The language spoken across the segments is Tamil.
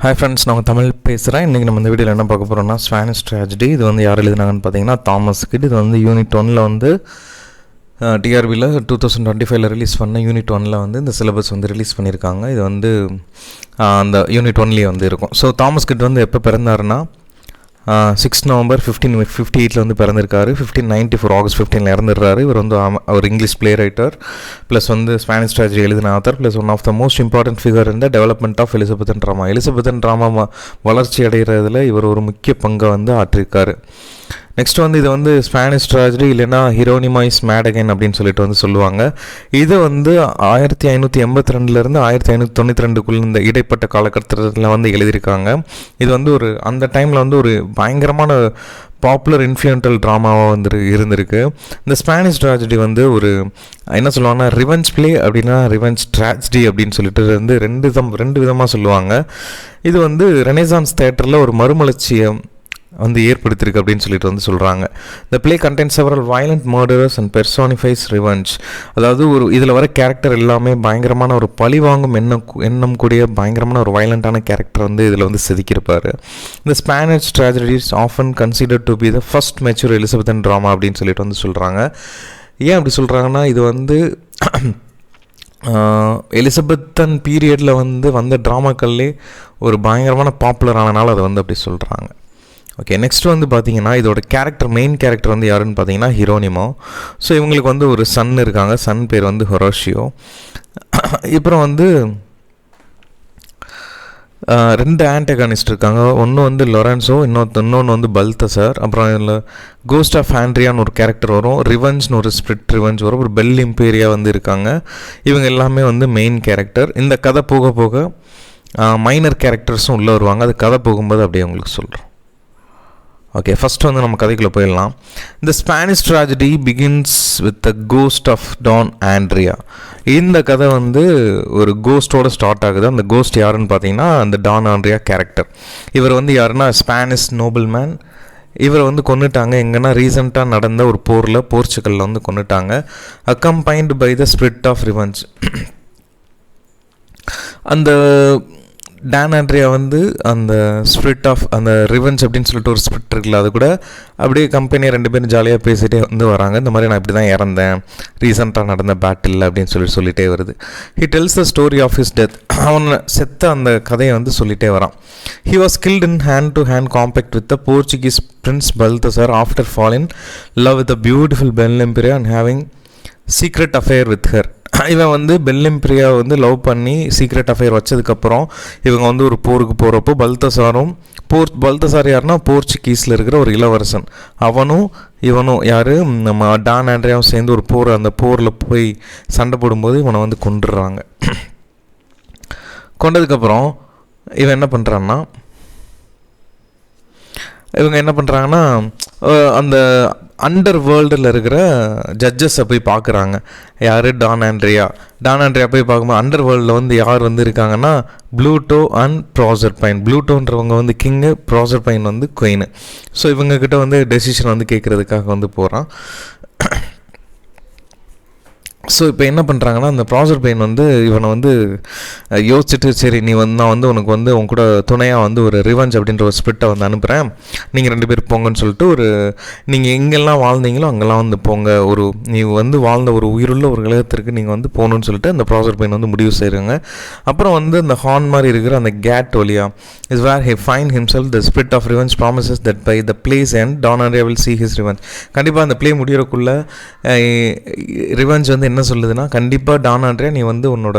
ஹாய் ஃப்ரெண்ட்ஸ், நான் தமிழ் பேசுகிறேன். இன்றைக்கி நம்ம இந்த வீடியோவில் என்ன பார்க்க போகிறோம்னா ஸ்பானிஷ் ட்ராஜடி. இது வந்து யார் எழுதினாங்கன்னு பார்த்தீங்கன்னா தாமஸ் கிட். இது வந்து யூனிட் 1ல் வந்து டிஆர்பியில் 2025 ரிலீஸ் பண்ண யூனிட் 1ல் வந்து இந்த சிலபஸ் வந்து ரிலீஸ் பண்ணியிருக்காங்க. இது வந்து அந்த யூனிட் 1லேயே வந்து இருக்கும். ஸோ தாமஸ் கிட் வந்து எப்போ பிறந்தாருன்னா 6 நவம்பர் 1558 வந்து பிறந்திருக்காரு. 1594 ஆகஸ்ட் 15 இறந்துடுறாரு. இவர் வந்து அவர் இங்கிலீஷ் பிளே ரைட்டர் ப்ளஸ் வந்து ஸ்பானிஷ் ட்ராஜடி எழுதின author plus one of the most important figure இந்த development of Elizabethan drama. Elizabethan drama வளர்ச்சி அடைகிறதுல இவர் ஒரு முக்கிய பங்கை வந்து ஆற்றிருக்காரு. நெக்ஸ்ட் வந்து இது வந்து ஸ்பானிஷ் ட்ராஜடி இல்லைன்னா ஹீரோனிமைஸ் மேடகன் அப்படின்னு சொல்லிட்டு வந்து சொல்லுவாங்க. இது வந்து 1582 1592 இந்த இடைப்பட்ட காலகட்டத்தில் வந்து எழுதியிருக்காங்க. இது வந்து ஒரு அந்த டைமில் வந்து ஒரு பயங்கரமான பாப்புலர் இன்ஃப்ளூயன்டல் ட்ராமாவாக வந்து இருந்திருக்கு. இந்த ஸ்பானிஷ் ட்ராஜடி வந்து ஒரு என்ன சொல்லுவாங்கன்னா ரிவெஞ்ச் பிளே அப்படின்னா ரிவெஞ்ச் ட்ராஜடி அப்படின்னு சொல்லிட்டு வந்து ரெண்டு விதமாக சொல்லுவாங்க. இது வந்து ரெனசான்ஸ் தேட்டரில் ஒரு மறுமலர்ச்சியை வந்து ஏற்படுத்தியிருக்கு அப்படின்னு சொல்லிட்டு வந்து சொல்கிறாங்க. The play content several violent murderers and personifies revenge. அதாவது ஒரு இதில் வர கேரக்டர் எல்லாமே பயங்கரமான ஒரு பழி வாங்கும் எண்ணம் கூடிய பயங்கரமான ஒரு வயலண்ட்டான கேரக்டர் வந்து இதில் வந்து செதுக்கியிருப்பார். இந்த Spanish tragedy is often considered to be the first mature Elizabethan drama அப்படின்னு சொல்லிட்டு வந்து சொல்கிறாங்க. ஏன் அப்படி சொல்கிறாங்கன்னா இது வந்து எலிசபெத்தன் பீரியடில் வந்து வந்த ட்ராமாக்கள்லே ஒரு பயங்கரமான பாப்புலர் ஆனனால அதை வந்து அப்படி சொல்கிறாங்க. ஓகே, நெக்ஸ்ட் வந்து பார்த்தீங்கன்னா இதோட மெயின் கேரக்டர் வந்து யாருன்னு பார்த்தீங்கன்னா ஹீரோனிமோ. ஸோ இவங்களுக்கு வந்து ஒரு சன் இருக்காங்க. சன் பேர் வந்து ஹொராஷியோ. அப்புறம் வந்து 2 ஆன்டகானிஸ்ட் இருக்காங்க. ஒன்று வந்து லொரன்சோ, இன்னொன்று வந்து பல்தசார். அப்புறம் இதில் கோஸ்ட் ஆஃப் ஆண்ட்ரியான்னு ஒரு கேரக்டர் வரும். ரிவெஞ்ச்னு ஒரு ஸ்பிரிட் ரிவெஞ்ச் வரும். ஒரு பெல் இம்பீரியா வந்து இருக்காங்க. இவங்க எல்லாமே வந்து மெயின் கேரக்டர். இந்த கதை போக போக மைனர் கேரக்டர்ஸும் உள்ளே வருவாங்க. அது கதை போகும்போது அப்படியே உங்களுக்கு சொல்கிறோம். ஓகே, ஃபஸ்ட்டு வந்து நம்ம கதைக்குள்ளே போயிடலாம். இந்த Spanish tragedy begins with the ghost of Don Andrea. இந்த கதை வந்து ஒரு கோஸ்ட்டோட ஸ்டார்ட் ஆகுது. அந்த கோஸ்ட் யாருன்னு பார்த்தீங்கன்னா அந்த டான் ஆண்ட்ரியா கேரக்டர். இவர் வந்து யாருன்னா ஸ்பானிஷ் நோபல் மேன். இவரை வந்து கொண்டுட்டாங்க எங்கன்னா ரீசெண்டாக நடந்த ஒரு போர்ச்சுகலில் வந்து கொண்டுட்டாங்க. Accompanied by the spirit of revenge. அந்த டான் ஆண்ட்ரியா வந்து அந்த ஸ்பிரிட் ஆஃப் அந்த ரிவெஞ்ச் அப்படின்னு சொல்லிட்டு ஒரு ஸ்பிரிட் இருக்குல்ல, அது கூட அப்படியே கம்பெனியை 2 பேரும் ஜாலியாக பேசிகிட்டே வந்து வராங்க. இந்த மாதிரி நான் இப்படி தான் இறந்தேன் ரீசெண்டாக நடந்த பேட்டில் அப்படின்னு சொல்லிட்டே வருது. He tells the story of his death. அவனை செத்த அந்த கதையை வந்து சொல்லிகிட்டே வரான். He was killed in hand to hand combat with the Portuguese prince Balthazar after fall in love with the beautiful Bel Imperia and having secret affair with her. இவன் வந்து பெல்லிம்பிரியா வந்து லவ் பண்ணி சீக்ரெட் அஃபேர் வச்சதுக்கப்புறம் இவங்க வந்து ஒரு போருக்கு போகிறப்போ பல்தசார் யாருன்னா போர்ச்சுகீஸில் இருக்கிற ஒரு இளவரசன். இவனும் யார் நம்ம டான் ஆண்ட்ரியாவும் சேர்ந்து ஒரு அந்த போரில் போய் சண்டை போடும்போது இவனை வந்து கொண்டதுக்கப்புறம் இவன் இவங்க என்ன பண்ணுறாங்கன்னா அந்த அண்டர் வேர்ல்டில் இருக்கிற ஜட்ஜஸை போய் பார்க்குறாங்க. யார்? டான் ஆண்ட்ரியா போய் பார்க்கும்போது அண்டர் வேர்ல்டில் வந்து யார் வந்து இருக்காங்கன்னா ப்ளூட்டோ அண்ட் ப்ராசர்பைன். ப்ளூட்டோன்றவங்க வந்து கிங்கு, ப்ராசர்பைன் வந்து குயின். ஸோ இவங்கக்கிட்ட வந்து டெசிஷன் வந்து கேட்குறதுக்காக வந்து போகிறான். ஸோ இப்போ என்ன பண்ணுறாங்கன்னா அந்த ப்ராசர்பைன் வந்து இவனை வந்து யோசிச்சுட்டு சரி நீ வந்து நான் வந்து உனக்கு வந்து உன் கூட துணையாக வந்து ஒரு ரிவெஞ்ச் அப்படின்ற ஒரு ஸ்பிரிட்டை வந்து அனுப்புகிறேன், நீங்கள் 2 பேர் போங்கன்னு சொல்லிட்டு நீங்கள் எங்கெல்லாம் வாழ்ந்தீங்களோ அங்கெல்லாம் வந்து போங்க, நீ வந்து வாழ்ந்த ஒரு உயிருள்ள ஒரு கிரகத்திற்கு நீங்கள் வந்து போகணுன்னு சொல்லிட்டு அந்த ப்ராசர்பைன் வந்து முடிவு செய்கிறாங்க. அப்புறம் வந்து அந்த ஹார்ன் மாதிரி இருக்கிற அந்த கேட் வழியா is where he find himself the spirit of revenge promises that by the place and Don Andrea will see his revenge. கண்டிப்பாக அந்த பிளே முடியறக்குள்ள ரிவெஞ்ச் வந்து என்ன சொல்லுதுன்னா கண்டிப்பாக டான் ஆண்ட்ரியா நீ வந்து உன்னோட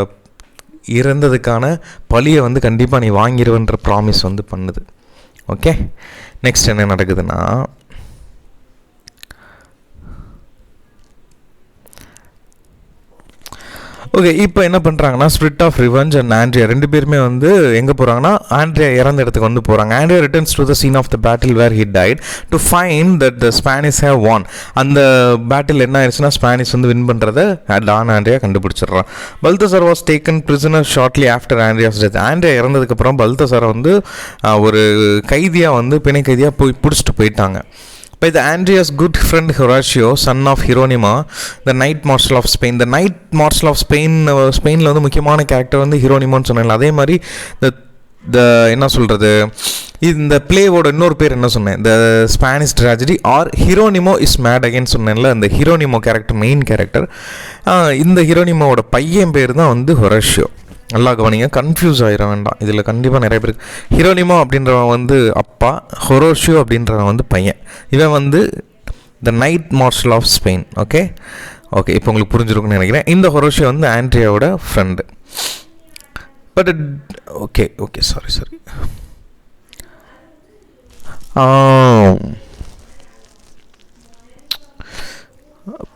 இறந்ததுக்கான பழியை வந்து கண்டிப்பாக நீ வாங்கிடுவன்ற ப்ராமிஸ் வந்து பண்ணுது. ஓகே, நெக்ஸ்ட் என்ன நடக்குதுன்னா ஓகே இப்போ என்ன பண்ணுறாங்கன்னா spirit of revenge and Andrea 2 பேருமே வந்து எங்கே போகிறாங்கன்னா ஆண்ட்ரியா இறந்த இடத்துக்கு வந்து போகிறாங்க. Andrea returns to the scene of the battle where he died to find that the Spanish have won. அந்த பேட்டில் என்ன ஆயிடுச்சுன்னா ஸ்பானிஷ் வந்து வின் பண்ணுறதை டான் ஆண்ட்ரியா கண்டுபிடிச்சிடுறான். Balthazar was taken prisoner shortly after Andrea's death. Andrea இறந்ததுக்கப்புறம் பல்தசாரை வந்து ஒரு கைதியாக வந்து பிணை கைதியாக பிடிச்சிட்டு போயிட்டாங்க. By the Andrea's good friend Horatio, son of Hieronima, the Knight Marshal of Spain. The Knight Marshal of Spain, ஸ்பெயினில் வந்து முக்கியமான கேரக்டர் வந்து ஹீரோனிமான்னு சொன்னாங்க. அதே மாதிரி த என்ன சொல்கிறது, இந்த பிளேவோட இன்னொரு பேர் என்ன சொன்னேன், the Spanish tragedy or Hieronimo is mad again சொன்னேன்ல. இந்த ஹீரோனிமோ கேரக்டர், மெயின் கேரக்டர், இந்த ஹீரோனிமோட பையன் பேர் தான் வந்து ஹொரேஷியோ. நல்லா கவனிங்க, கன்ஃபியூஸ் ஆகிட வேண்டாம். இதில் கண்டிப்பாக நிறைய பேருக்கு ஹீரோனிமோ அப்படின்றவன் வந்து அப்பா, ஹொரேஷியோ அப்படின்றவன் வந்து பையன். இவன் வந்து the knight marshal of Spain. Okay, இப்போ உங்களுக்கு புரிஞ்சிருக்குன்னு நினைக்கிறேன். இந்த ஹொரேஷியோ வந்து ஆண்ட்ரியாவோட ஃப்ரெண்டு. பட் ஓகே சாரி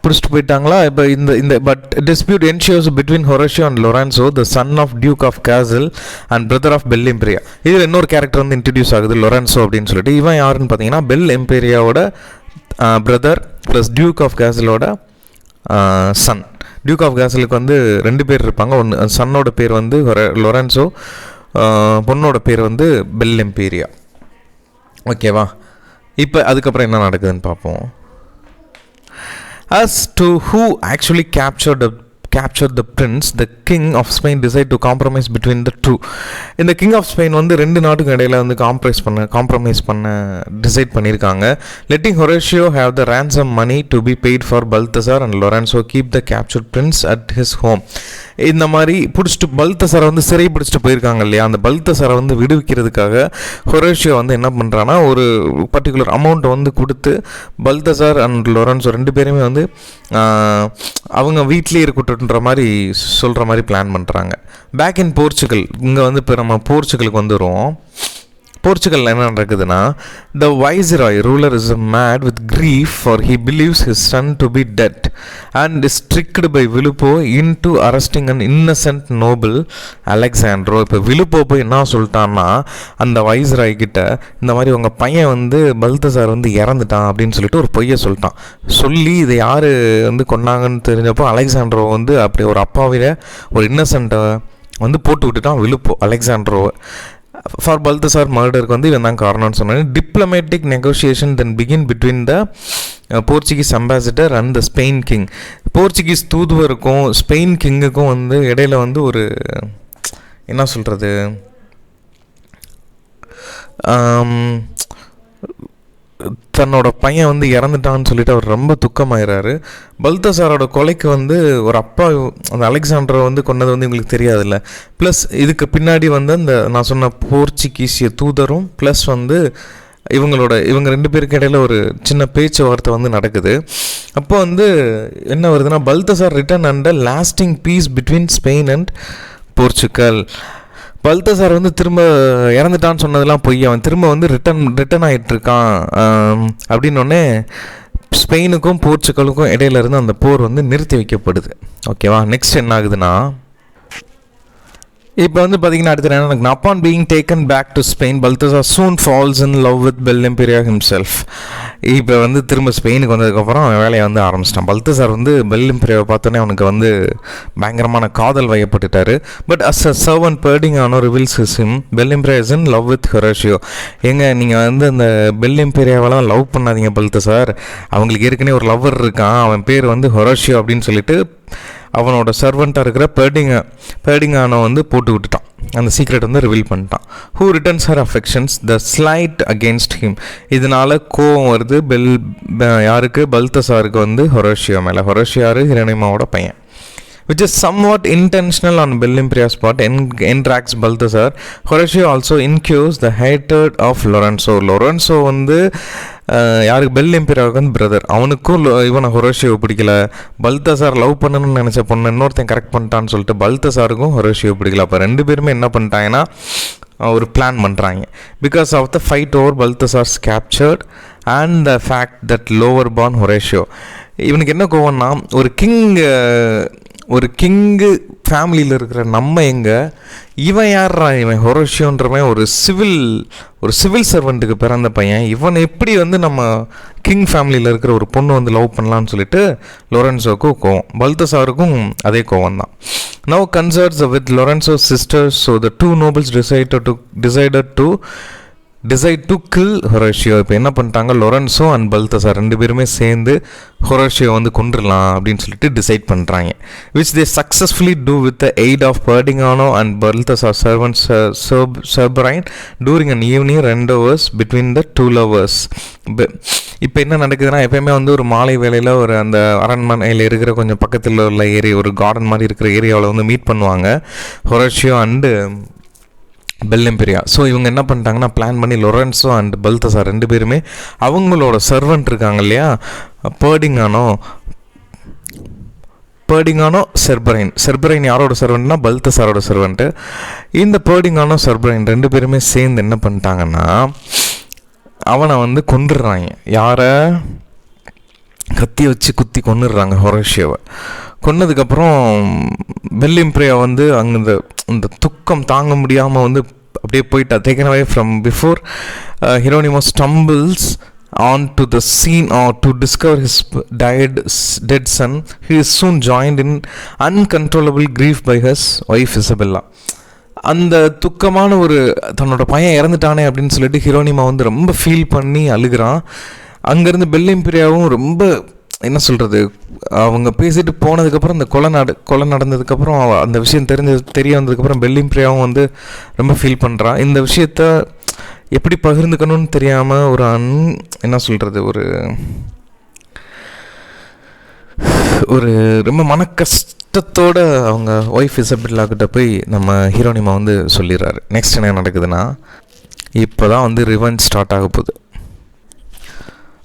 பிடிச்சிட்டு போயிட்டாங்களா. இப்போ இந்த but dispute ensues between Horatio and Lorenzo, the son of duke of Castile and brother of Bel Imperia. இதில் இன்னொரு கேரக்டர் வந்து இன்ட்ரடியூஸ் ஆகுது, லொரான்சோ அப்படின்னு சொல்லிட்டு. இவன் யாருன்னு பார்த்தீங்கன்னா பெல் எம்பீரியாவோட பிரதர் ப்ளஸ் டியூக் ஆஃப் கேசலோட சன். டியூக் ஆஃப் கேசலுக்கு வந்து 2 பேர் இருப்பாங்க. ஒன்று சன்னோட பேர் வந்து லொரான்சோ, பொண்ணோட பேர் வந்து பெல் எம்பீரியா. ஓகேவா, இப்போ அதுக்கப்புறம் என்ன நடக்குதுன்னு பார்ப்போம். As to who actually captured the prince, the king of Spain decided to compromise between the two. இந்த கிங் ஆஃப் ஸ்பெயின் வந்து 2 நாட்டுக்கு இடையில வந்து காம்ப்ரமைஸ் பண்ண டிசைட் பண்ணியிருக்காங்க. letting Horatio have the ransom money to be paid for Balthazar and Lorenzo keep the captured prince at his home. இந்த மாதிரி பிடிச்சிட்டு பல்தசாரை வந்து சிறை பிடிச்சிட்டு போயிருக்காங்க இல்லையா, அந்த பல்தசாரை வந்து விடுவிக்கிறதுக்காக ஹொரேஷியோ வந்து என்ன பண்ணுறான்னா ஒரு பர்டிகுலர் அமௌண்ட்டை வந்து கொடுத்து பல்தசார் அண்ட் லொரன்சோ 2 பேருமே வந்து அவங்க வீட்லேயே இருக்கட்டுன்ற மாதிரி சொல்கிற மாதிரி பிளான் பண்ணுறாங்க. பேக் இன் போர்ச்சுகல், இங்கே வந்து இப்போ நம்ம போர்ச்சுகலுக்கு வந்துடுவோம். போர்ச்சுகலில் என்ன நடக்குதுன்னா, the viceroy ruler is mad with grief for he believes his son to be dead and is tricked by Villuppo into arresting an innocent noble Alexandro. இப்போ விலுப்போ போய் என்ன சொல்லிட்டான்னா அந்த வைஸ்ராய் கிட்ட, இந்த மாதிரி உங்கள் பையன் வந்து பல்தசார் வந்து இறந்துட்டான் அப்படின்னு சொல்லிட்டு ஒரு பொய்யை சொல்லிட்டான். சொல்லி இதை யார் வந்து கொண்டாங்கன்னு தெரிஞ்சப்போ அலெக்சாண்ட்ரோ வந்து அப்படி ஒரு அப்பாவில ஒரு இன்னசென்ட்டை வந்து போட்டு விட்டுட்டான் விலுப்போ அலெக்சாண்ட்ரோவை. ஃபார் பல்தசார் மர்டருக்கு வந்து இவன் தான் காரணம்னு சொன்னாங்க. Diplomatic negotiation then begin between the Portuguese ambassador and the Spain king. Portuguese தூதுவருக்கும் ஸ்பெயின் கிங்குக்கும் வந்து இடையில வந்து ஒரு என்ன சொல்கிறது, தன்னோட பையன் வந்து இறந்துட்டான்னு சொல்லிட்டு அவர் ரொம்ப துக்கமாயிறாரு. பல்தசாரோட கொலைக்கு வந்து ஒரு அப்பா, அந்த அலெக்சாண்டரை வந்து கொண்டது வந்து இவங்களுக்கு தெரியாதுல்ல. ப்ளஸ் இதுக்கு பின்னாடி வந்து அந்த நான் சொன்ன போர்ச்சுகீசிய தூதரும் ப்ளஸ் வந்து இவங்க 2 பேருக்கு இடையில ஒரு சின்ன பேச்சுவார்த்தை வந்து நடக்குது. அப்போ வந்து என்ன வருதுன்னா, Balthazar return and lasting peace between Spain and Portugal. Balthazar வந்து திரும்ப இறந்துட்டான்னு சொன்னதெல்லாம் பொய், அவன் திரும்ப வந்து ரிட்டன் ஆகிட்டுருக்கான் அப்படின்னோடனே ஸ்பெயினுக்கும் போர்ச்சுகலுக்கும் இடையில இருந்து அந்த போர் வந்து நிறுத்தி வைக்கப்படுது. ஓகேவா, நெக்ஸ்ட் என்ன ஆகுதுன்னா, இப்போ வந்து பார்த்தீங்கன்னா அடுத்த என்ன, upon being taken back to Spain Balthazar soon falls in love with Bel Imperia himself. இப்போ வந்து திரும்ப ஸ்பெயினுக்கு வந்ததுக்கப்புறம் அவன் வேலையை வந்து ஆரம்பிச்சிட்டான். பல்தசார் வந்து பெல் எம்பீரியாவை பார்த்தோன்னே அவனுக்கு வந்து பயங்கரமான காதல் வயப்பட்டுட்டாரு. But as a servant Pedringano reveals him Bel Imperia is in love with Horatio. நீங்கள் வந்து அந்த பெல் எம்பீரியாவெல்லாம் லவ் பண்ணாதீங்க பல்தசார், அவங்களுக்கு ஏற்கனவே ஒரு லவ்வர் இருக்கான், அவன் பேர் வந்து ஹொரேஷியோ அப்படின்னு சொல்லிட்டு அவனோட சர்வெண்ட்டாக இருக்கிற பேர்டிங்கானோ வந்து போட்டு விட்டுட்டான். அந்த சீக்ரெட் வந்து ரிவீல் பண்ணிட்டான். Who returns her affections the slight against him. இதனால கோவம் வருது யாருக்கு, பல்தசாருக்கு வந்து ஹொரேஷியோ மேலே. ஹொரேஷியோ யாரு, ஹிரணிமாவோட பையன். which is somewhat intentional on Bel Imperia's part, enraged Balthazar. Horatio also incurs the hatred of Lorenzo. Lorenzo வந்து யாருக்கு, பெல் எம்பீரியாவுக்கு வந்து பிரதர், அவனுக்கும் இவனை ஹொரேஷியோ பிடிக்கல. பல்தசார் லவ் பண்ணணும்னு நினச்ச பொண்ணு இன்னொருத்தன் கரெக்ட் பண்ணிட்டான்னு சொல்லிட்டு பல்தசாருக்கும் ஹொரேஷியோ பிடிக்கல. அப்போ 2 பேருமே என்ன பண்ணிட்டாங்கன்னா ஒரு பிளான் பண்ணுறாங்க. Because of the fight over Balthazar's captured and the fact that lower born Horatio. இவனுக்கு என்ன கோவம்னா, ஒரு கிங்கு ஃபேமிலியில் இருக்கிற நம்ம எங்கே, இவன் யார்ரா இவன் ஹொரேஷியோன்றவன் ஒரு சிவில் சர்வெண்ட்டுக்கு பிறந்த பையன், இவன் எப்படி வந்து நம்ம கிங் ஃபேமிலியில் இருக்கிற ஒரு பொண்ணு வந்து லவ் பண்ணலான்னு சொல்லிட்டு லொரென்சோக்கும் கோவம், பல்தசாருக்கும் அதே கோவம் தான். Now consorts with Lorenzo's sisters, so the 2 nobles decided to decide to kill Horatio. இப்போ என்ன பண்ணிட்டாங்க, லொரன்ஸோ அண்ட் பல்தசார் ரெண்டு பேருமே சேர்ந்து ஹொரேஷியோ வந்து கொண்டுடலாம் அப்படின்னு சொல்லிட்டு டிசைட் பண்ணுறாங்க. Which they successfully do with the aid of Pedringano and Balthazar servant Serberine during an evening 2 hours between the two lovers. இப்போ என்ன நடக்குதுன்னா, எப்பயுமே வந்து ஒரு மாலை வேளையில் ஒரு அந்த அரண்மனையில் இருக்கிற கொஞ்சம் பக்கத்தில் உள்ள ஏரியா, ஒரு கார்டன் மாதிரி இருக்கிற ஏரியாவில் வந்து மீட் பண்ணுவாங்க ஹொரேஷியோ அண்டு பெல்லிம்பிரியா. ஸோ இவங்க என்ன பண்ணிட்டாங்கன்னா, பிளான் பண்ணி லொரன்ஸோ அண்ட் பல்தசார் ரெண்டு பேருமே அவங்களோட சர்வெண்ட் இருக்காங்க இல்லையா, பர்டிங்கானோ செர்பரைன் யாரோட சர்வெண்ட்னா பல்தசாரோட சர்வெண்ட்டு. இந்த பர்டிங்கானோ செர்பரைன் ரெண்டு பேருமே சேர்ந்து என்ன பண்ணிட்டாங்கன்னா, அவனை வந்து கொண்டுடுறாங்க. யாரை? கத்தி வச்சு குத்தி கொண்டுடுறாங்க ஹொரேஷியோவை. கொன்னதுக்கப்புறம் பெல்லிம்பிரியா வந்து அங்கே இந்த துக்கம் தாங்க முடியாமல் வந்து அப்படியே போயிட்டா. Taken away from before Hieronimo stumbles on to the scene or to discover his dead son. He is soon joined in uncontrollable grief by his wife Isabella. அந்த துக்கமான ஒரு தன்னோட பையன் இறந்துட்டானே அப்படின்னு சொல்லிட்டு ஹீரோனிமா வந்து ரொம்ப ஃபீல் பண்ணி அழுகிறான். அங்கேருந்து பெல்லிம்பிரியாவும் ரொம்ப என்ன சொல்கிறது, அவங்க பேசிட்டு போனதுக்கப்புறம் அந்த கொலை நடந்ததுக்கப்புறம் அந்த விஷயம் தெரிய வந்ததுக்கப்புறம் பெல்லிம்பிரியாவும் வந்து ரொம்ப ஃபீல் பண்ணுறான். இந்த விஷயத்த எப்படி பகிர்ந்துக்கணும்னு தெரியாமல் ஒரு என்ன சொல்கிறது, ஒரு ரொம்ப மன கஷ்டத்தோடு அவங்க ஒய்ஃப் இசபெல்லா கிட்ட போய் நம்ம ஹீரோனிமா வந்து சொல்லிடுறாரு. நெக்ஸ்ட் என்ன நடக்குதுன்னா, இப்போ தான் வந்து ரிவெஞ்ச் ஸ்டார்ட் ஆக போகுது.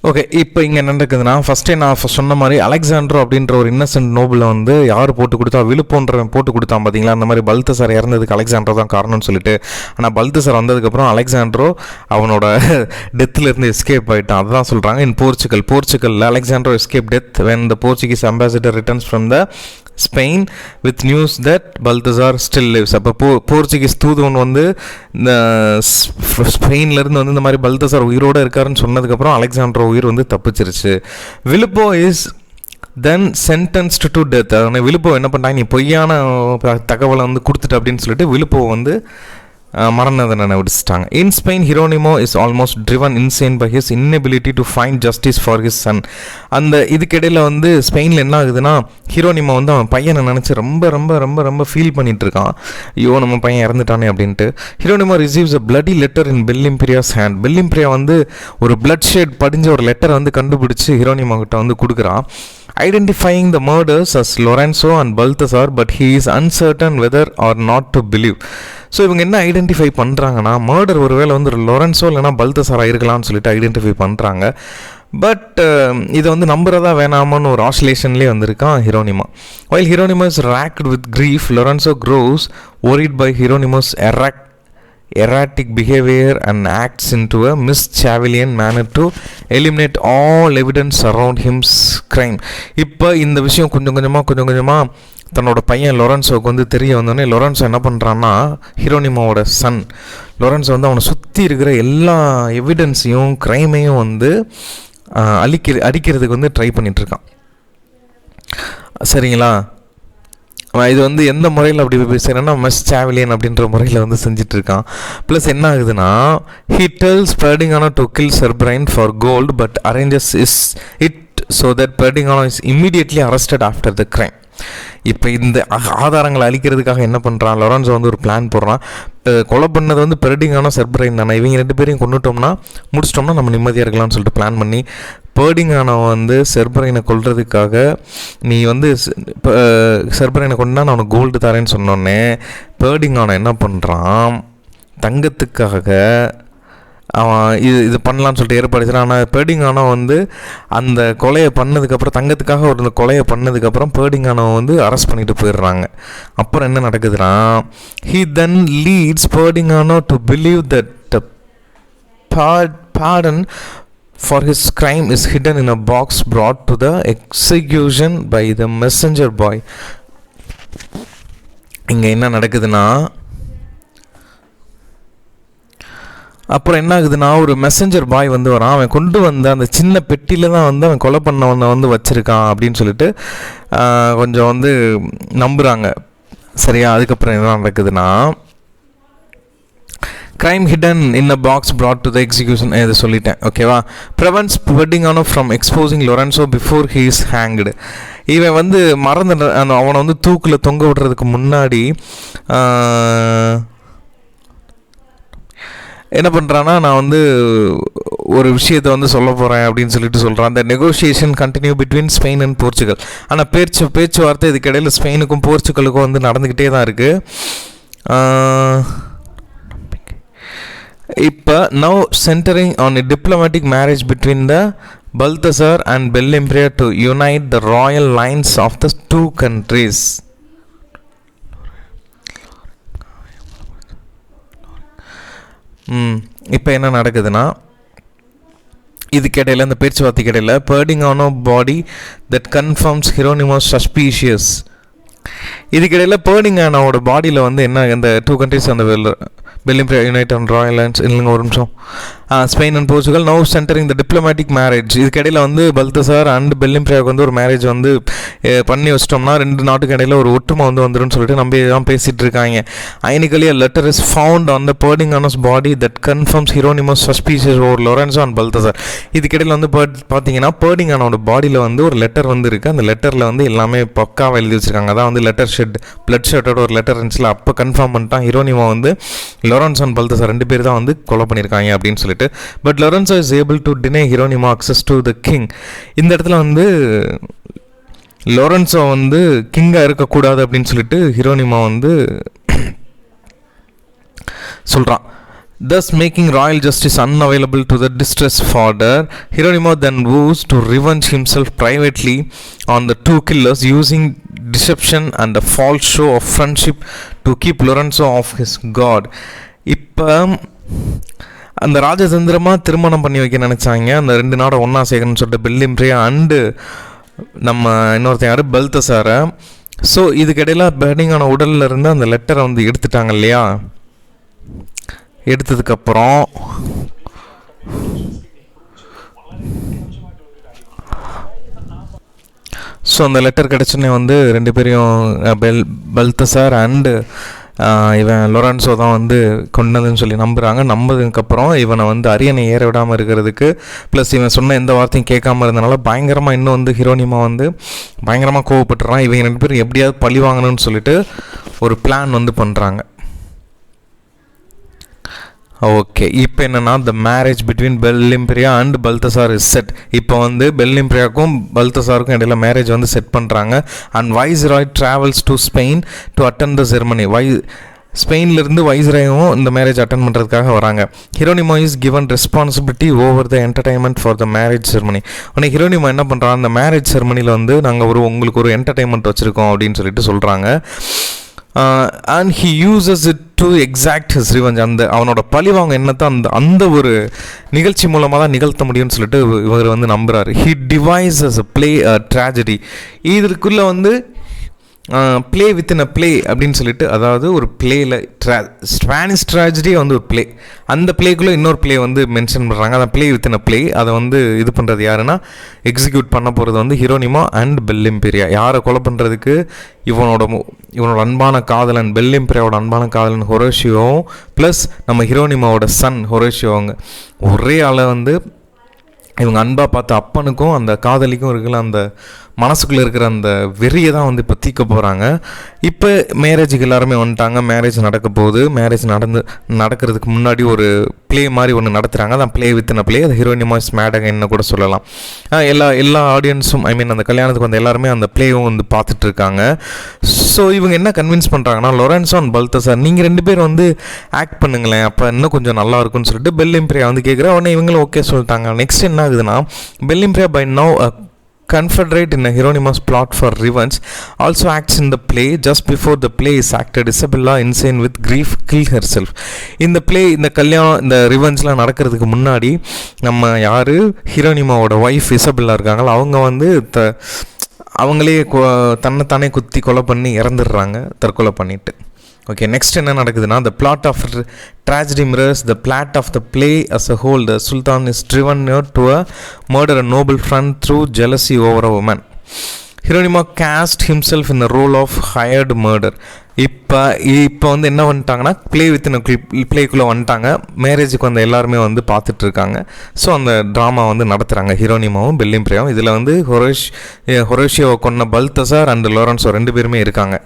ஓகே, இப்போ இங்கே என்ன நடக்குதுன்னா, ஃபஸ்ட்டே நான் சொன்ன மாதிரி அலெக்சாண்ட்ரோ அப்படின்ற ஒரு இன்னசென்ட் நோபிளை வந்து யார் போட்டு கொடுத்தா, விழுப்போன்றவன் போட்டு கொடுத்தான் பார்த்தீங்களா. அந்த மாதிரி பல்தசார் இறந்ததுக்கு அலெக்சாண்ட்ரோ தான் காரணம்னு சொல்லிட்டு. ஆனால் பல்தசார் வந்ததுக்கப்புறம் அலெக்சாண்ட்ரோ அவனோட டெத்துலேருந்து எஸ்கேப் ஆகிட்டான். அதுதான் சொல்கிறாங்க. இன் போர்ச்சுகலில் Alexandro escape death when the Portuguese ambassador returns from the Spain with news that Balthazar still lives. அப்போ போர்ச்சுகீஸ் தூதுவன் வந்து இந்த ஸ்பெயின்லேருந்து வந்து இந்த மாதிரி பல்தசார் உயிரோடு இருக்காருன்னு சொன்னதுக்கப்புறம் அலெக்சாண்ட்ரோ உயிர் வந்து தப்பிச்சிருச்சு. விலுப்போ is then sentenced to death. அதனால் விலுப்போ என்ன பண்ணாங்க, நீ பொய்யான தகவலை வந்து கொடுத்துட்டு அப்படின்னு சொல்லிட்டு விலுப்போ வந்து மரண தண்டனை விடுச்சிட்டாங்க. In Spain Hieronimo is almost driven insane by his inability to find justice for his son. அந்த இதுக்கிடையில் வந்து ஸ்பெயினில் என்ன ஆகுதுன்னா, ஹீரோனிமோ வந்து அவன் பையனை நினச்சி ரொம்ப ரொம்ப ரொம்ப ரொம்ப ஃபீல் பண்ணிட்டு இருக்கான். ஐயோ நம்ம பையன் இறந்துட்டானே அப்படின்ட்டு. Hieronimo receives a bloody letter in Bel Imperia's hand. Bel Imperia வந்து ஒரு பிளட் ஷேட் படிஞ்ச ஒரு லெட்டரை வந்து கண்டுபிடிச்சி ஹீரோனிமோ கிட்ட வந்து கொடுக்குறான். Identifying the murders as Lorenzo and Balthasar, but he is uncertain whether or not to believe. So இவங்க என்ன ஐடென்டிஃபை பண்ணுறாங்கன்னா, மர்டர் ஒருவேளை வந்து லொரன்ஸோ இல்லைனா பல்தசாராக இருக்கலாம்னு சொல்லிட்டு ஐடென்டிஃபை பண்ணுறாங்க. பட் இதை வந்து நம்புறதா வேணாமான்னு ஒரு ஆசிலேஷன்லேயே வந்திருக்கான் Hieronimo. While Hieronimo is racked with grief, Lorenzo grows worried by Hieronymo's erratic behavior and acts into a Machiavellian manner to eliminate all evidence around him's crime. இப்போ இந்த விஷயம் கொஞ்சம் கொஞ்சமாக தன்னோட பையன் லொரன்ஸோவுக்கு வந்து தெரிய வந்தோடனே லொரன்ஸோ என்ன பண்ணுறான்னா, ஹீரோனிமாவோட சன் லொரன்ஸோ வந்து அவனை சுற்றி இருக்கிற எல்லா எவிடன்ஸையும் க்ரைமையும் வந்து அடிக்கிறதுக்கு வந்து ட்ரை பண்ணிகிட்ருக்கான். சரிங்களா? இது வந்து எந்த முறையில் அப்படி பேசுகிறேன்னா, மெச்சாவிலியன் அப்படின்ற முறையில் வந்து செஞ்சிட்ருக்கான். ப்ளஸ் என்ன ஆகுதுன்னா, he tells Pedringano to kill Serberine for gold but arranges it so that Pedringano is immediately arrested after the crime. இப்போ இந்த ஆதாரங்களை அழிக்கிறதுக்காக என்ன பண்ணுறான், லொரன்ஸோ வந்து ஒரு பிளான் போடுறான். கொலை பண்ணது வந்து பெர்டிங்கானோ செர்பரைன் தானே, இவங்க ரெண்டு பேரையும் முடிச்சிட்டோம்னா நம்ம நிம்மதியாக இருக்கலாம்னு சொல்லிட்டு பிளான் பண்ணி பெர்டிங்கானோ வந்து செர்பரைனை கொல்றதுக்காக, நீ வந்து செர்பரைனை கொண்டா நான் உனக்கு கோல்டு தரேன்னு சொன்னோடனே பெர்டிங்கானோ என்ன பண்ணுறான், தங்கத்துக்காக அவன் இது பண்ணலான்னு சொல்லிட்டு ஏற்பாடு செய்கிறான். ஆனால் பெர்டிங்கானோ வந்து அந்த கொலையை பண்ணதுக்கப்புறம், தங்கத்துக்காக ஒரு கொலையை பண்ணதுக்கப்புறம் பெர்டிங்கானோ வந்து அரெஸ்ட் பண்ணிட்டு போயிடுறாங்க. அப்புறம் என்ன நடக்குதுன்னா, he then leads Pedringano to believe that pardon for his crime is hidden in a box brought to the execution by the messenger boy. இங்கே என்ன நடக்குதுன்னா, அப்புறம் என்ன ஆகுதுன்னா, ஒரு மெசஞ்சர் பாய் வந்து வரான். அவன் கொண்டு வந்த அந்த சின்ன பெட்டியில் தான் வந்து அவன் கொலை பண்ணவனை வந்து வச்சுருக்கான் அப்படின்னு சொல்லிட்டு கொஞ்சம் வந்து நம்புகிறாங்க. சரியா? அதுக்கப்புறம் என்ன நடக்குதுன்னா, crime hidden in a box brought to the execution. இது சொல்லிட்டேன் ஓகேவா. prevents Verdigano from exposing Lorenzo before he is hanged. இவன் வந்து மறந்து அவனை வந்து தூக்கில் தொங்க விடுறதுக்கு முன்னாடி என்ன பண்ணுறான்னா, நான் வந்து ஒரு விஷயத்தை வந்து சொல்ல போகிறேன் அப்படின்னு சொல்லிட்டு சொல்கிறான். அந்த negotiation continue between Spain and Portugal. ஆனால் பேச்சுவார்த்தை இதுக்கிடையில் ஸ்பெயினுக்கும் போர்ச்சுகலுக்கும் வந்து நடந்துக்கிட்டே தான் இருக்குது. இப்போ now centring on a diplomatic marriage between the Balthazar and Bellimbria to unite the royal lines of the two countries. இப்போ என்ன நடக்குதுன்னா, இதுக்கிடையில் இந்த பேச்சுவார்த்தைக்கு இடையில் Perdigano body that confirms Hieronymus suspicious. இதுக்கிடையில் Perdiganoவோட பாடியில் வந்து என்ன, இந்த டூ கண்ட்ரிஸ் அந்த Bellimbria United and Royal Lands இல்லைங்க ஒரு நிமிஷம், Spain and Portugal now centring the diplomatic marriage. இதுக்கிடையில் வந்து பல்தசார் அண்ட் பெல்லிம்பிரியாவுக்கு வந்து ஒரு மேரேஜ் வந்து பண்ணி வச்சிட்டோம்னா ரெண்டு நாட்டுக்கு இடையில் ஒரு ஒற்றுமை வந்து வந்துடும் சொல்லிட்டு நம்ம தான் பேசிகிட்டு இருக்காங்க. Ironically letter is found on the Perdigano's body that confirms Hieronymus suspicious over Lorenzo and Balthazar. இதுக்கிடையில் வந்து பார்த்தீங்கன்னா Perdiganoவோட பாடியில் வந்து ஒரு லெட்டர் வந்து இருக்குது. அந்த லெட்டரில் வந்து எல்லாமே பக்காவாக எழுதி வச்சுருக்காங்க. அதான் வந்து லெட்டர் ஷெட் பிளட் ஷெட்டோட ஒரு லெட்டர் இருந்துச்சுல, அப்போ கன்ஃபார்ம் பண்ணிட்டான் ஹீரோனிமா வந்து லொரென்சோ அண்ட் பல்தசார் ரெண்டு பேர் தான் வந்து கொலை பண்ணியிருக்காங்க அப்படின்னு சொல்லிட்டு. But Lorenzo is able to deny Hieronimo access to the king. இந்த இடத்துல வந்து லொரென்சோ வந்து கிங்காக இருக்கக்கூடாது அப்படின்னு சொல்லிட்டு ஹீரோனிமா வந்து சொல்கிறான். thus making royal justice unavailable to the distressed father. Hieronymo then vows to revenge himself privately on the two killers using deception and a false show of friendship to keep Lorenzo off his guard. இப்போ அந்த ராஜதந்திரமாக திருமணம் பண்ணி வைக்க நினச்சாங்க. அந்த ரெண்டு நாடை ஒன்றா சேர்க்கணும்னு சொல்லிட்டு பெல்லிம்பிரியா அண்டு நம்ம இன்னொருத்தன் யார் பல்தசாரை. ஸோ இதுக்கிடையில் பெர்டிங்கான உடலில் இருந்து அந்த லெட்டரை வந்து எடுத்துட்டாங்க இல்லையா. எடுத்ததுக்கப்புறம் ஸோ அந்த லெட்டர் கிடச்சோன்னே வந்து ரெண்டு பேரையும் பல்தசார் அண்டு இவன் லொரென்சோ தான் வந்து கொண்டதுன்னு சொல்லி நம்புகிறாங்க. நம்பதுக்கப்புறம் இவனை வந்து அரியணை ஏற விடாமல் இருக்கிறதுக்கு ப்ளஸ் இவன் சொன்ன எந்த வார்த்தையும் கேட்காம இருந்தனால பயங்கரமாக இன்னும் வந்து ஹீரோனிமா வந்து பயங்கரமாக கோவப்பட்டுறான். இவங்க ரெண்டு பேரும் எப்படியாவது பழி வாங்கணும்னு சொல்லிட்டு ஒரு பிளான் வந்து பண்ணுறாங்க. ஓகே, இப்போ என்னென்னா the marriage between Bel Imperia and Balthazar is set. இப்போ வந்து பெல்லிம்பிரியாவுக்கும் பல்தசாருக்கும் இடையில மேரேஜ் வந்து செட் பண்ணுறாங்க. And viceroy travels to Spain to attend the ceremony. ஸ்பெயின்லேருந்து வைஸ்ராயும் இந்த மேரேஜ் அட்டன் பண்ணுறதுக்காக வராங்க. Hieronimo is given responsibility over the entertainment for the marriage ceremony. உடனே ஹீரோனிமா என்ன பண்ணுறாங்க, அந்த மேரேஜ் செரமனியில் வந்து நாங்கள் உங்களுக்கு ஒரு என்டர்டைன்மெண்ட் வச்சுருக்கோம் அப்படின்னு சொல்லிட்டு சொல்கிறாங்க. And he uses it to exact his revenge. அந்த அவனோட பழிவாங்க என்னத்தை அந்த ஒரு நிகழ்ச்சி மூலமாக தான் நிகழ்த்த முடியும்னு சொல்லிட்டு இவர் வந்து நம்புகிறாரு. He devises a play a tragedy. இதற்குள்ளே வந்து ப்ளே வித்தின் அ ப்ளே அப்படின்னு சொல்லிட்டு, அதாவது ஒரு பிளேயில் ஸ்பானிஷ் ட்ராஜடியே வந்து ஒரு ப்ளே, அந்த ப்ளேக்குள்ளே இன்னொரு ப்ளே வந்து மென்ஷன் பண்ணுறாங்க. அந்த ப்ளே வித்தின் அ ப்ளே அதை வந்து இது பண்ணுறது யாருன்னா, எக்ஸிக்யூட் பண்ண போகிறது வந்து ஹீரோனிமா அண்ட் பெல்லிம்பிரியா. யாரை கொலை பண்ணுறதுக்கு இவனோட அன்பான காதலன் பெல்லிம்பிரியாவோட அன்பான காதலன் ஹொரேஷியோவும் ப்ளஸ் நம்ம ஹீரோனிமாவோட சன் ஹொரேஷியோங்க ஒரே ஆளை வந்து இவங்க அன்பாக பார்த்த அப்பனுக்கும் அந்த காதலிக்கும் இருக்கிற அந்த மனசுக்குள்ளே இருக்கிற அந்த வெறியை தான் வந்து இப்போ தீக்க போகிறாங்க. இப்போ மேரேஜுக்கு எல்லாருமே வந்துட்டாங்க. மேரேஜ் நடக்க போகுது. மேரேஜ் நடக்கிறதுக்கு முன்னாடி ஒரு ப்ளே மாதிரி ஒன்று நடத்துகிறாங்க. அதான் ப்ளே வித்தின் ப்ளே. அது ஹீரோனிமா இஸ் மேட் அகைன்னு கூட சொல்லலாம். எல்லா ஆடியன்ஸும் அந்த கல்யாணத்துக்கு வந்து எல்லாருமே அந்த ப்ளேவும் வந்து பார்த்துட்டு இருக்காங்க. ஸோ இவங்க என்ன கன்வின்ஸ் பண்ணுறாங்கன்னா, லொரென்சோ அண்ட் பல்தசார் நீங்கள் ரெண்டு பேர் வந்து ஆக்ட் பண்ணுங்களேன், அப்போ இன்னும் கொஞ்சம் நல்லா இருக்கும்னு சொல்லிட்டு பெல்லிம்பிரியா வந்து கேட்குறா. உடனே இவங்களும் ஓகே சொல்லிட்டாங்க. நெக்ஸ்ட் என்ன ஆகுதுன்னா, Bel Imperia by now confederate in a Hieronymus plot for revenge also acts in the play. Just before the play is acted, Isabella, insane with grief, kill herself. இந்த play, இந்த கல்யாணம், இந்த ரிவெஞ்ச்லாம் நடக்கிறதுக்கு முன்னாடி நம்ம யார் ஹீரோனிமாவோட ஒய்ஃப் இசபெல்லா இருக்காங்களா, அவங்க வந்து அவங்களே தன்னைத்தானே குத்தி கொலை பண்ணி இறந்துடுறாங்க, தற்கொலை பண்ணிட்டு. ஓகே, நெக்ஸ்ட் என்ன நடக்குதுன்னா, the plot of tragedy mirrors the plot of the play as a whole. The Sultan is driven to murder a noble friend through jealousy over a woman. Hieronymo cast himself in the role of hired murder. இப்போ வந்து என்ன பண்ணிட்டாங்கன்னா ப்ளேக்குள்ளே வந்துட்டாங்க. மேரேஜுக்கு வந்த எல்லாருமே வந்து பார்த்துட்ருக்காங்க. ஸோ அந்த ட்ராமா வந்து நடத்துகிறாங்க ஹீரோனிமாவும் பெல்லிம் பிரியாவும். இதில் வந்து ஹொரேஷியோவை கொன்ன பல்தசார் அண்ட் லோரன்ஸோ 2 பேருமே இருக்காங்க.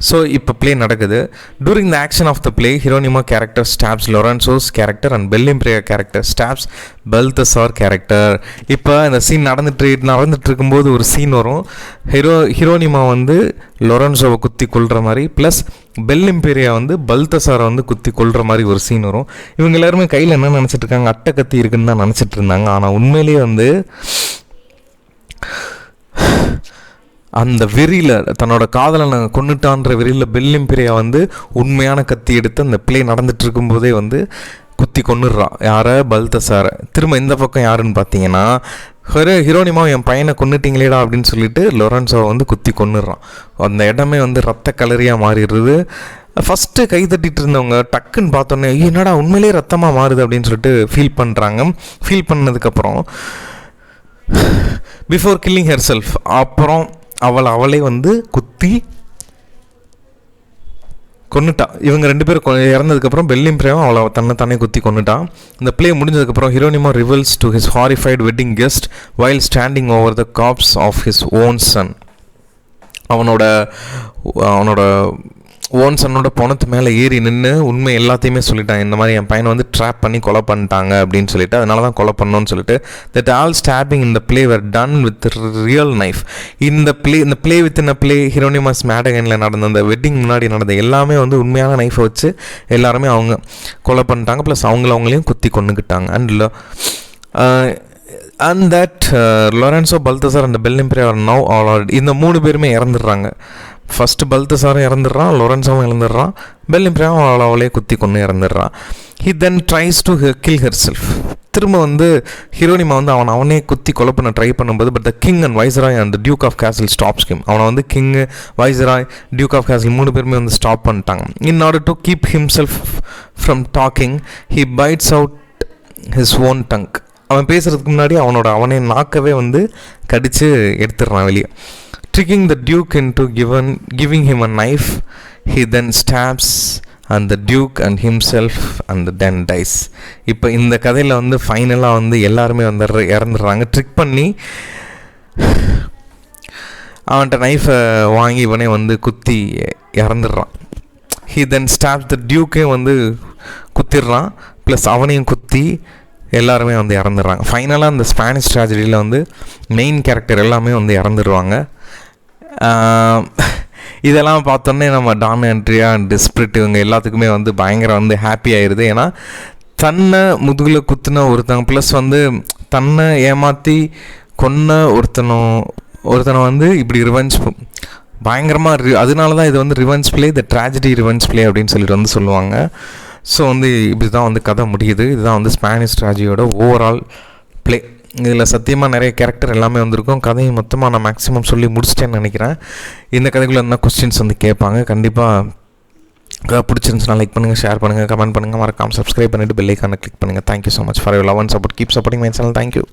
ஸோ இப்போ ப்ளே நடக்குது. During the action of the play Hieronimo character stabs Lorenzo's character and Bel Imperia character stabs Balthazar character. இப்போ இந்த சீன் நடந்துட்டு இருக்கும்போது ஒரு சீன் வரும். ஹீரோனிமா வந்து லொரன்சோவை குத்தி கொள்கிற மாதிரி, ப்ளஸ் பெல்லிம் பிரியா வந்து பல்தசாரை வந்து குத்தி கொள்கிற மாதிரி ஒரு சீன் வரும். இவங்க எல்லாருமே கையில் என்ன நினச்சிட்டு இருக்காங்க, அட்டை கத்தி இருக்குன்னு தான் நினச்சிட்டு இருந்தாங்க. ஆனால் உண்மையிலேயே வந்து அந்த வெறியில் தன்னோட காதலனை கொண்டுட்டான்ற வெறியில் பெல்லிம் பிரியா வந்து உண்மையான கத்தி எடுத்து அந்த ப்ளே நடந்துட்டு இருக்கும்போதே வந்து குத்தி கொண்டுடுறான். யாரை? பல்தசாரை. திரும்ப இந்த பக்கம் யாருன்னு பார்த்தீங்கன்னா ஹீரோனிமா என் பையனை கொண்டுட்டீங்களேடா அப்படின்னு சொல்லிட்டு லொரன்சோவை வந்து குத்தி கொண்டுடுறான். அந்த இடமே வந்து ரத்த கலரியாக மாறிடுறது. ஃபஸ்ட்டு கை தட்டிட்டு இருந்தவங்க டக்குன்னு பார்த்தோன்னே என்னடா உண்மையிலேயே ரத்தமாக மாறுது அப்படின்னு சொல்லிட்டு ஃபீல் பண்ணுறாங்க. ஃபீல் பண்ணதுக்கப்புறம் பிஃபோர் கில்லிங் ஹெர் செல்ஃப் அப்புறம் அவளே வந்து குத்தி கொன்னுட்டா. இவங்க 2 பேரும் இறந்ததுக்கப்புறம் பெல்லிம் பிரியாவும் அவளை தானே குத்தி கொன்னுட்டான். இந்த ப்ளே முடிஞ்சதுக்கப்புறம் Hieronimo reveals to his horrified wedding guest while standing over the corpse of his own son. அவனோட ஓன் சன்னோட பணத்து மேலே ஏறி நின்று உண்மை எல்லாத்தையுமே சொல்லிட்டான். இந்த மாதிரி என் பையனை வந்து ட்ராப் பண்ணி கொலை பண்ணிட்டாங்க அப்படின்னு சொல்லிட்டு, அதனால தான் கொலை பண்ணோன்னு சொல்லிட்டு. தட் ஆல் ஸ்டாப்பிங் இந்த play were done with real knife. இந்த play within a play Hieronimo's மேடகனில் நடந்த அந்த வெட்டிங் முன்னாடி நடந்த எல்லாமே வந்து உண்மையான நைஃபை வச்சு எல்லாருமே அவங்க கொலை பண்ணிட்டாங்க. ப்ளஸ் அவங்களையும் குத்தி கொண்டுக்கிட்டாங்க. And that Lorenzo, Balthazar and Bel Imperia are now all. இந்த 3 பேருமே இறந்துடுறாங்க. ஃபஸ்ட்டு பல்தசாரும் இறந்துடுறான், லொரன்சோவும் இறந்துடுறான், பெல்லிம் பிரியாவும் அவளே குத்தி கொண்டு இறந்துடுறான். He then tries to kill herself. திரும்ப வந்து ஹீரோனிமா வந்து அவனே குத்தி கொலை பண்ண ட்ரை பண்ணும்போது, but the king and viceroy and duke of Castile stops him. அவனை வந்து king, viceroy, duke of Castile 3 பேருமே வந்து ஸ்டாப் பண்ணிட்டாங்க. In order to keep himself from talking he bites out his own tongue. அவன் பேசுகிறதுக்கு முன்னாடி அவனே நாக்கவே வந்து கடித்து எடுத்துடுறான் வெளியே. Tricking the Duke into giving him a knife, he then stabs and the Duke and himself and then dies. இப்போ இந்த கதையில் வந்து ஃபைனலாக வந்து எல்லாருமே வந்து இறந்துடுறாங்க. ட்ரிக் பண்ணி அவன்கிட்ட நைஃபை வாங்கி இவனே வந்து குத்தி இறந்துடுறான். he then stabs the Duke வந்து குத்திடுறான், ப்ளஸ் அவனையும் குத்தி எல்லாருமே வந்து இறந்துடுறாங்க. ஃபைனலாக இந்த ஸ்பானிஷ் ட்ராஜடியில் வந்து மெயின் கேரக்டர் எல்லாமே வந்து இறந்துடுவாங்க. இதெல்லாம் பார்த்தோன்னே நம்ம டான் ஆண்ட்ரியா அண்ட் ஸ்பிரிட் இவங்க எல்லாத்துக்குமே வந்து பயங்கர வந்து ஹாப்பி ஆயிடுது. ஏன்னா தன்னை முதுகில் குத்துன ஒருத்தங்க, ப்ளஸ் வந்து தன்னை ஏமாற்றி கொன்ன ஒருத்தனை வந்து இப்படி ரிவெஞ்ச் பயங்கரமாக அதனால தான் இது வந்து ரிவெஞ்ச் ப்ளே, த ட்ராஜடி ரிவெஞ்ச் ப்ளே அப்படின்னு சொல்லிட்டு வந்து சொல்லுவாங்க. ஸோ வந்து இப்படி தான் வந்து கதை முடியுது. இதுதான் வந்து ஸ்பானிஷ் ட்ராஜடியோட ஓவரால் ப்ளே. இதில் சத்தியமாக நிறைய கேரக்டர் எல்லாமே வந்திருக்கும். கதையை மொத்தமாக நான் மேக்ஸிமம் சொல்லி முடிச்சிட்டேன்னு நினைக்கிறேன். இந்த கதைக்குள்ளே என்ன கொஸ்டின்ஸ் வந்து கேட்பாங்க. கண்டிப்பாக பிடிச்சிருந்துச்சுன்னா லைக் பண்ணுங்கள், ஷேர் பண்ணுங்கள், கமெண்ட் பண்ணுங்கள், மறக்காமல் சப்ஸ்கிரைப் பண்ணிவிட்டு பெல் ஐக்கானை கிளிக் பண்ணுங்கள். Thank you so much for your love and support. Keep supporting my channel. Thank you.